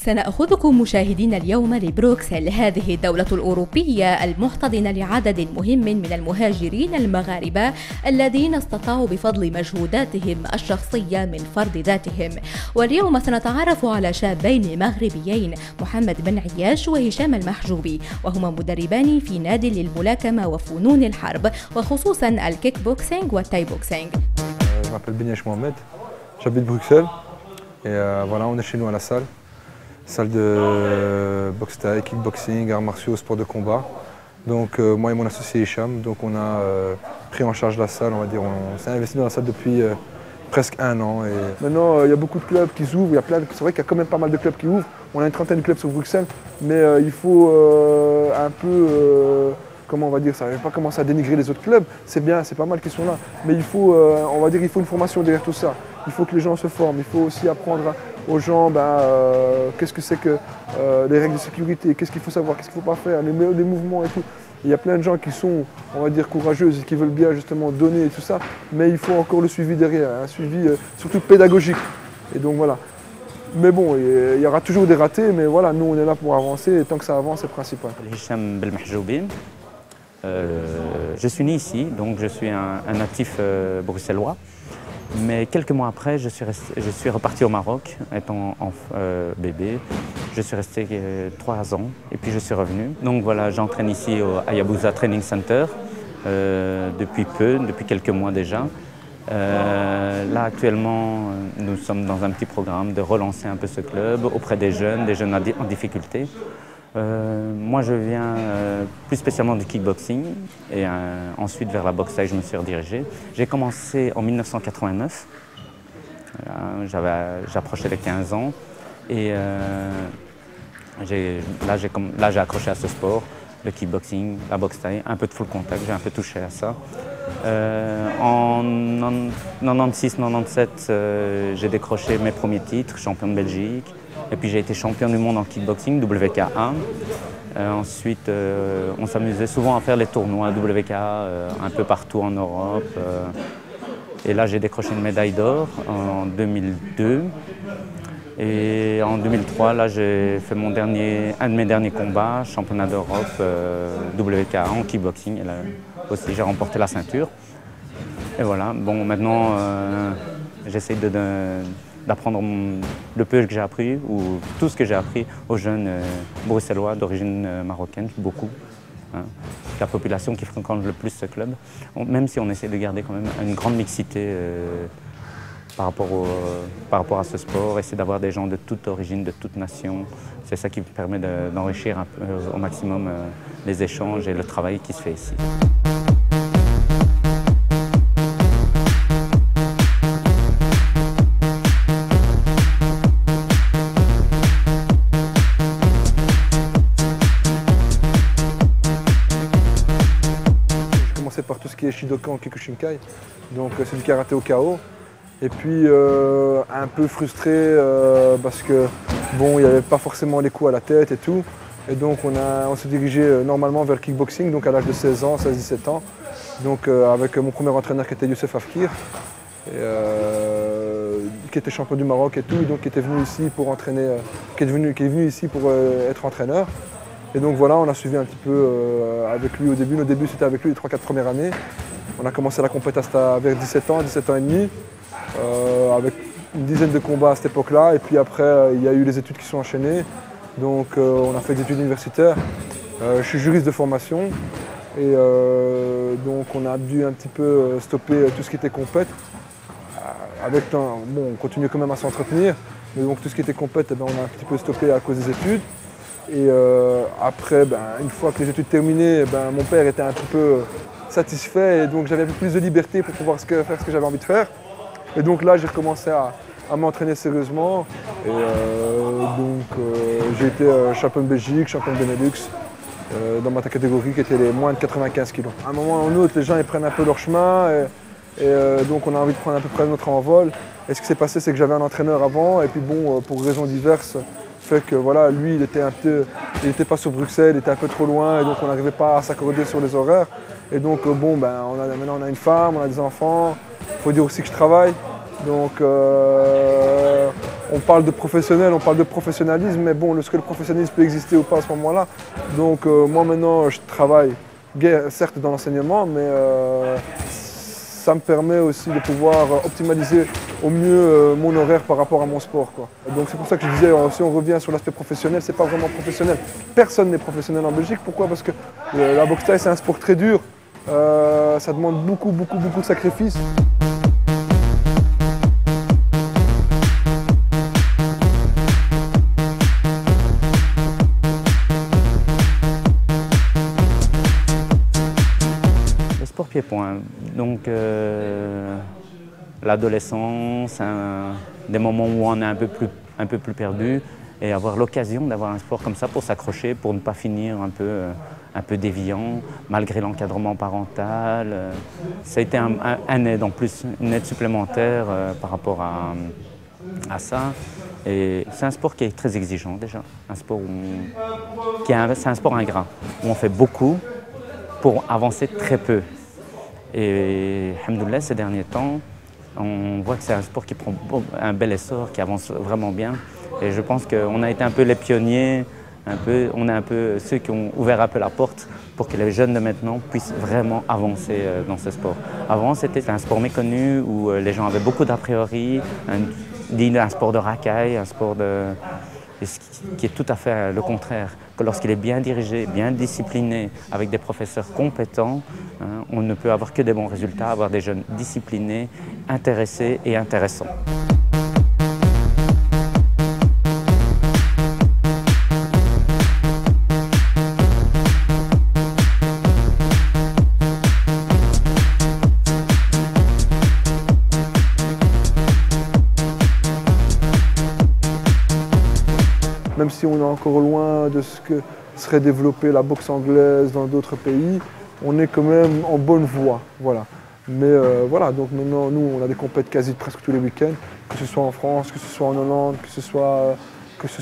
سنأخذكم مشاهدينا اليوم لبروكسل، هذه الدولة الأوروبية المحتضنة لعدد مهم من المهاجرين المغاربة الذين استطاعوا بفضل مجهوداتهم الشخصية من فرض ذاتهم. واليوم سنتعرف على شابين مغربيين، محمد بن عياش وهشام المحجوبي، وهما مدربان في نادي للملاكمة وفنون الحرب، وخصوصا الكيك بوكسينج والتاي بوكسينج. Je m'appelle Benyach Mohamed, j'habite Bruxelles et voilà, on est chez nous à la salle de boxe thaï, kickboxing, arts martiaux, sport de combat. Donc moi et mon associé Hicham, donc on a pris en charge la salle, on va dire, on s'est investi dans la salle depuis presque 1 an. Et maintenant il y a beaucoup de clubs qui s'ouvrent, c'est vrai qu'il y a quand même pas mal de clubs qui ouvrent. On a une trentaine de clubs sur Bruxelles, mais il faut un peu comment on va dire ça, je ne vais pas commencer à dénigrer les autres clubs, c'est bien, c'est pas mal qu'ils sont là, mais il faut, on va dire, il faut une formation derrière tout ça. Il faut que les gens se forment, il faut aussi apprendre aux gens qu'est-ce que c'est que les règles de sécurité, qu'est-ce qu'il faut savoir, qu'est-ce qu'il ne faut pas faire, les mouvements et tout. Il y a plein de gens qui sont, on va dire, courageuses et qui veulent bien justement donner et tout ça, mais il faut encore le suivi derrière, un suivi surtout pédagogique. Et donc voilà. Mais bon, il y aura toujours des ratés, mais voilà, nous on est là pour avancer et tant que ça avance, c'est le principal. Hicham Belmahjoubi. Je suis né ici, donc je suis un natif bruxellois. Mais quelques mois après, je suis reparti au Maroc, étant bébé. Je suis resté 3 ans et puis je suis revenu. Donc voilà, j'entraîne ici au Hayabusa Training Center depuis quelques mois déjà. Là actuellement, nous sommes dans un petit programme de relancer un peu ce club auprès des jeunes en difficulté. Moi je viens plus spécialement du kickboxing et ensuite vers la boxe thaï je me suis redirigé. J'ai commencé en 1989, j'approchais les 15 ans et là j'ai accroché à ce sport, le kickboxing, la boxe thaï, un peu de full contact, j'ai un peu touché à ça. En 96-97, j'ai décroché mes premiers titres, champion de Belgique. Et puis j'ai été champion du monde en kickboxing, WK1. Ensuite, on s'amusait souvent à faire les tournois WK un peu partout en Europe. Et là, j'ai décroché une médaille d'or en 2002. Et en 2003, là, j'ai fait un de mes derniers combats, championnat d'Europe WK1 en kickboxing. Et là aussi, j'ai remporté la ceinture. Et voilà, bon, maintenant, j'essaie d'apprendre le peu que j'ai appris, ou tout ce que j'ai appris aux jeunes bruxellois d'origine marocaine, beaucoup. Hein, la population qui fréquente le plus ce club, même si on essaie de garder quand même une grande mixité par rapport à ce sport, essayer d'avoir des gens de toute origine, de toute nation. C'est ça qui permet d'enrichir au maximum les échanges et le travail qui se fait ici. Par tout ce qui est Shidokan, Kyokushinkai, donc c'est du karaté au KO. Et puis un peu frustré parce que bon, il n'y avait pas forcément les coups à la tête et tout. Et donc on s'est dirigé normalement vers le kickboxing, donc à l'âge de 16 ans, 16-17 ans. Donc avec mon premier entraîneur qui était Youssef Afkir, qui était champion du Maroc et tout, donc qui était venu ici pour entraîner, qui est venu ici pour être entraîneur. Et donc voilà, on a suivi un petit peu avec lui au début. Nos débuts c'était avec lui les 3-4 premières années. On a commencé la compétition vers 17 ans et demi, avec une dizaine de combats à cette époque-là. Et puis après, il y a eu les études qui sont enchaînées. Donc on a fait des études universitaires. Je suis juriste de formation. Et donc on a dû un petit peu stopper tout ce qui était compète. Bon, on continue quand même à s'entretenir. Mais donc tout ce qui était compète, on a un petit peu stoppé à cause des études. Et après, une fois que les études terminées, mon père était un petit peu satisfait et donc j'avais un peu plus de liberté pour pouvoir faire ce que j'avais envie de faire. Et donc là, j'ai recommencé à m'entraîner sérieusement. Et j'ai été champion de Belgique, champion de Benelux dans ma catégorie qui était les moins de 95 kg. À un moment ou à un autre, les gens ils prennent un peu leur chemin et donc on a envie de prendre à peu près notre envol. Et ce qui s'est passé, c'est que j'avais un entraîneur avant et puis bon, pour raisons diverses, fait que voilà, lui il était pas sur Bruxelles, il était un peu trop loin et donc on n'arrivait pas à s'accorder sur les horaires. Et donc bon, maintenant on a une femme, on a des enfants, il faut dire aussi que je travaille. Donc on parle de professionnel, on parle de professionnalisme, mais bon, est-ce que le professionnalisme peut exister ou pas à ce moment-là? Donc moi maintenant, je travaille, certes dans l'enseignement, mais ça me permet aussi de pouvoir optimaliser au mieux mon horaire par rapport à mon sport, quoi. Donc c'est pour ça que je disais, si on revient sur l'aspect professionnel, c'est pas vraiment professionnel. Personne n'est professionnel en Belgique. Pourquoi? Parce que la boxe thaï, c'est un sport très dur. Ça demande beaucoup de sacrifices. Sport pied-point, donc l'adolescence, des moments où on est un peu plus perdu et avoir l'occasion d'avoir un sport comme ça pour s'accrocher, pour ne pas finir un peu déviant, malgré l'encadrement parental. Ça a été un aide en plus, une aide supplémentaire par rapport à ça. Et c'est un sport qui est très exigeant déjà, c'est un sport ingrat, où on fait beaucoup pour avancer très peu. Et alhamdoulilah, ces derniers temps, on voit que c'est un sport qui prend un bel essor, qui avance vraiment bien. Et je pense qu'on a été un peu les pionniers, on est un peu ceux qui ont ouvert un peu la porte pour que les jeunes de maintenant puissent vraiment avancer dans ce sport. Avant, c'était un sport méconnu où les gens avaient beaucoup d'a priori, un sport de racaille, un sport qui est tout à fait le contraire. Que lorsqu'il est bien dirigé, bien discipliné, avec des professeurs compétents, on ne peut avoir que des bons résultats, avoir des jeunes disciplinés, intéressés et intéressants. Même si on est encore loin de ce que serait développée la boxe anglaise dans d'autres pays, on est quand même en bonne voie. Voilà. Mais voilà, donc maintenant, nous, on a des compétitions quasi presque tous les week-ends, que ce soit en France, que ce soit en Hollande, que ce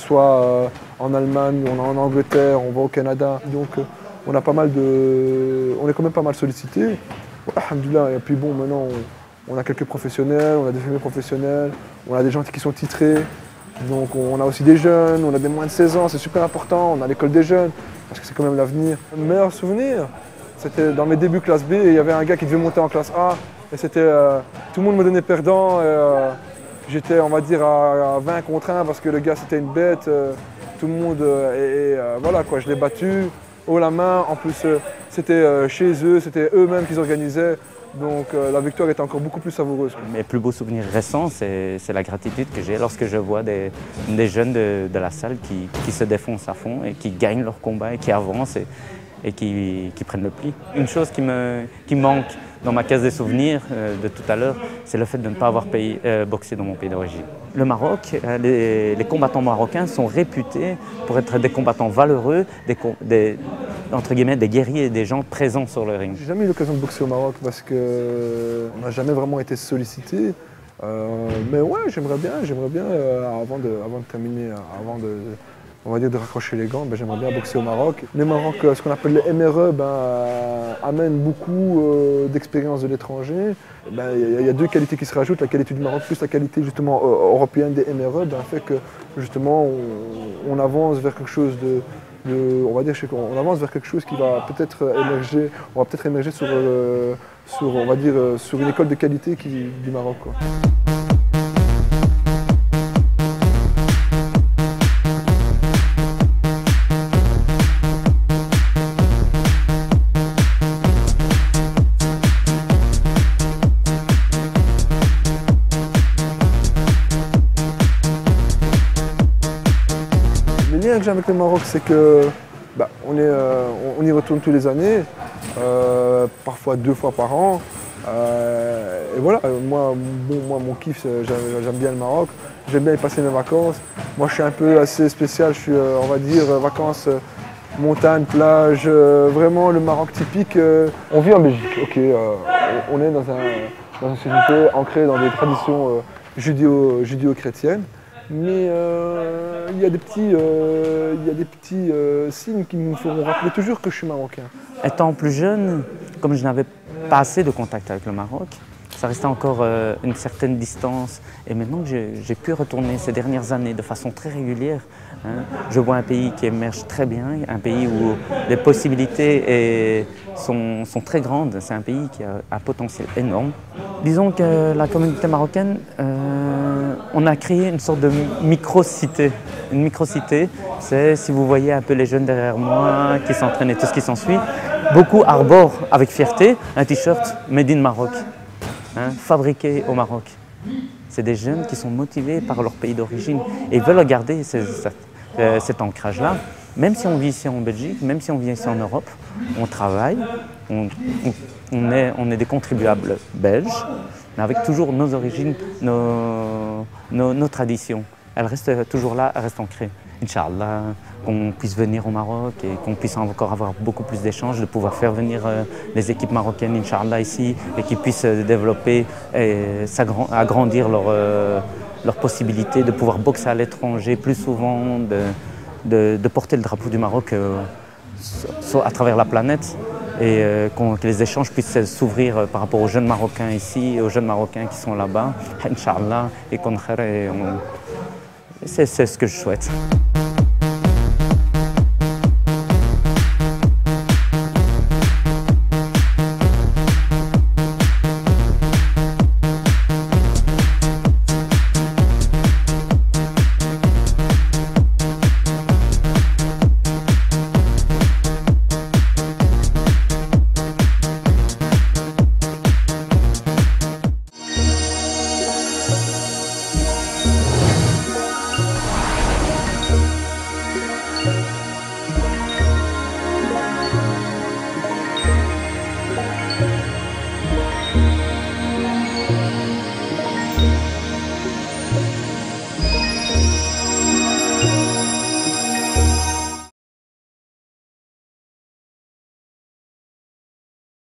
soit en Allemagne, en Angleterre, on va au Canada. Donc on est quand même pas mal sollicité. Alhamdoulilah. Et puis bon, maintenant, on a quelques professionnels, on a des familles professionnelles, on a des gens qui sont titrés. Donc on a aussi des jeunes, on a des moins de 16 ans, c'est super important, on a l'école des jeunes, parce que c'est quand même l'avenir. Le meilleur souvenir, c'était dans mes débuts classe B, et il y avait un gars qui devait monter en classe A, et c'était, tout le monde me donnait perdant, et j'étais, on va dire, à 20 contre 1, parce que le gars c'était une bête, tout le monde, voilà quoi, je l'ai battu, haut la main, en plus c'était chez eux, c'était eux-mêmes qui organisaient. Donc la victoire est encore beaucoup plus savoureuse. Mes plus beaux souvenirs récents, c'est la gratitude que j'ai lorsque je vois des jeunes de la salle qui se défoncent à fond et qui gagnent leur combat et qui avancent et qui prennent le pli. Une chose qui manque dans ma case des souvenirs de tout à l'heure, c'est le fait de ne pas avoir boxé dans mon pays d'origine. Le Maroc, les combattants marocains sont réputés pour être des combattants valeureux, entre guillemets, des guerriers, des gens présents sur le ring. J'ai jamais eu l'occasion de boxer au Maroc parce qu'on n'a jamais vraiment été sollicité. Mais ouais, j'aimerais bien avant de terminer, on va dire de raccrocher les gants, j'aimerais bien boxer au Maroc. Le Maroc, ce qu'on appelle les MRE, amène beaucoup d'expérience de l'étranger. Il y a deux qualités qui se rajoutent, la qualité du Maroc plus la qualité justement européenne des MRE, fait que justement on avance vers quelque chose on va dire qu'on avance vers quelque chose qui va peut-être émerger, on va peut-être émerger sur une école de qualité du Maroc, quoi. Le lien que j'ai avec le Maroc, c'est que on y retourne tous les années, parfois 2 fois par an. Et voilà, moi mon kiff, j'aime bien le Maroc, j'aime bien y passer mes vacances. Moi je suis un peu assez spécial, je suis on va dire vacances montagne, plage, vraiment le Maroc typique. On vit en Belgique, ok, on est dans une société ancrée dans des traditions judéo-chrétiennes. Mais il y a des petits signes qui me feront rappeler toujours que je suis marocain. Étant plus jeune, comme je n'avais pas assez de contact avec le Maroc, ça restait encore une certaine distance. Et maintenant que j'ai pu retourner ces dernières années de façon très régulière, je vois un pays qui émerge très bien, un pays où les possibilités sont très grandes. C'est un pays qui a un potentiel énorme. Disons que la communauté marocaine, on a créé une sorte de micro-cité. Une micro-cité, c'est, si vous voyez un peu les jeunes derrière moi qui s'entraînent et tout ce qui s'ensuit, beaucoup arborent avec fierté un t-shirt Made in Maroc, fabriqué au Maroc. C'est des jeunes qui sont motivés par leur pays d'origine et veulent garder cet ancrage-là. Même si on vit ici en Belgique, même si on vit ici en Europe, on travaille, on est des contribuables belges, mais avec toujours nos origines, nos traditions. Elles restent toujours là, elles restent ancrées. Inch'Allah, qu'on puisse venir au Maroc et qu'on puisse encore avoir beaucoup plus d'échanges, de pouvoir faire venir les équipes marocaines, Inch'Allah, ici, et qu'ils puissent développer et agrandir leurs possibilités, de pouvoir boxer à l'étranger plus souvent, de porter le drapeau du Maroc à travers la planète et que les échanges puissent s'ouvrir par rapport aux jeunes Marocains ici et aux jeunes Marocains qui sont là-bas, Inch'Allah, et c'est ce que je souhaite.